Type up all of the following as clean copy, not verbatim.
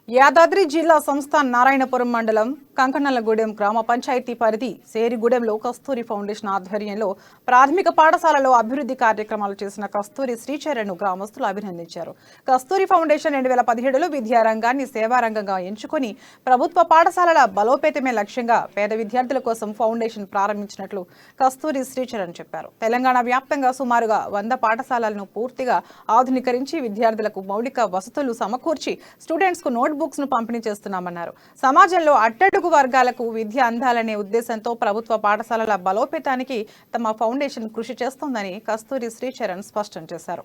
యాదాద్రి జిల్లా సంస్థాన్ నారాయణపురం మండలం కంకణలగూడెం గ్రామ పంచాయతీ పరిధి సేరిగూడెంలో కస్తూరి ఫౌండేషన్ ఆధ్వర్యంలో ప్రాథమిక పాఠశాలలో అభివృద్ధి కార్యక్రమాలు చేసిన కస్తూరి శ్రీచరణ్ను గ్రామస్తులు అభినందించారు. కస్తూరి ఫౌండేషన్ 2017లో విద్యారంగాన్ని సేవారంగంగా ఎంచుకొని ప్రభుత్వ పాఠశాలల బలోపేతమే లక్ష్యంగా పేద విద్యార్థుల కోసం ఫౌండేషన్ ప్రారంభించినట్లు కస్తూరి శ్రీచరణ్ చెప్పారు. తెలంగాణ వ్యాప్తంగా సుమారుగా 100 పాఠశాలలను పూర్తిగా ఆధునీకరించి విద్యార్థులకు మౌలిక వసతులు సమకూర్చి స్టూడెంట్స్ కు నోట్బుక్స్ ను పంపిణీ చేస్తున్నామన్నారు. సమాజంలో అట్టడుగు వర్గాలకు విద్య అందాలనే ఉద్దేశంతో ప్రభుత్వ పాఠశాలల బలోపేతానికి తమ ఫౌండేషన్ కృషి చేస్తోందని కస్తూరి శ్రీచరణ్ స్పష్టం చేశారు.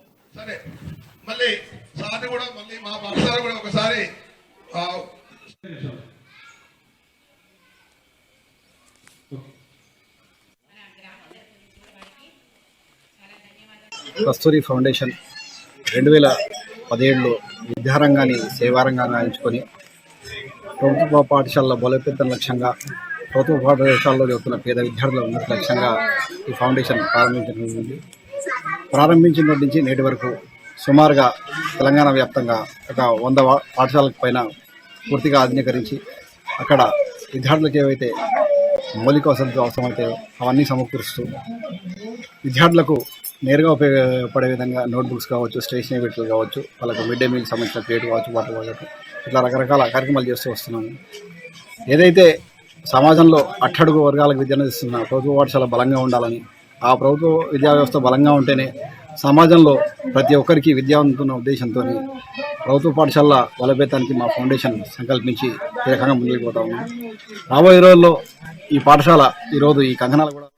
కస్తూరి ఫౌండేషన్ 2017లో విద్యారంగాన్ని సేవారంగంగా ఎంచుకొని ప్రభుత్వ పాఠశాలల బలోపేతం లక్ష్యంగా ప్రభుత్వ పాఠశాలలో చదువుతున్న పేద విద్యార్థుల ఉన్నత లక్ష్యంగా ఈ ఫౌండేషన్ ప్రారంభించినప్పటి నుంచి నేటి వరకు సుమారుగా తెలంగాణ వ్యాప్తంగా ఒక 100 పాఠశాలకు పైన పూర్తిగా ఆధునీకరించి అక్కడ విద్యార్థులకు ఏవైతే మౌలిక వసతులు అవసరమవుతాయో అవన్నీ సమకూరుస్తూ విద్యార్థులకు నేరుగా ఉపయోగపడే విధంగా నోట్బుక్స్ కావచ్చు, స్టేషనరీ బిట్లు కావచ్చు, వాళ్ళకు మిడ్ డే మీల్ సంబంధించిన ప్లేట్ కావచ్చు, వాటర్ కావచ్చు, ఇట్లా రకరకాల కార్యక్రమాలు చేస్తూ వస్తున్నాము. ఏదైతే సమాజంలో అట్టడుగు వర్గాలకు విద్య అందిస్తున్న ప్రభుత్వ పాఠశాల బలంగా ఉండాలని, ఆ ప్రభుత్వ విద్యా వ్యవస్థ బలంగా ఉంటేనే సమాజంలో ప్రతి ఒక్కరికి విద్య అందుతున్న ఉద్దేశంతో ప్రభుత్వ పాఠశాలల బలోపేతానికి మా ఫౌండేషన్ సంకల్పించి ఈ రకంగా ముందుకు పోతా ఉన్నాం. రాబోయే రోజుల్లో ఈ పాఠశాల ఈరోజు ఈ కంకణాలు కూడా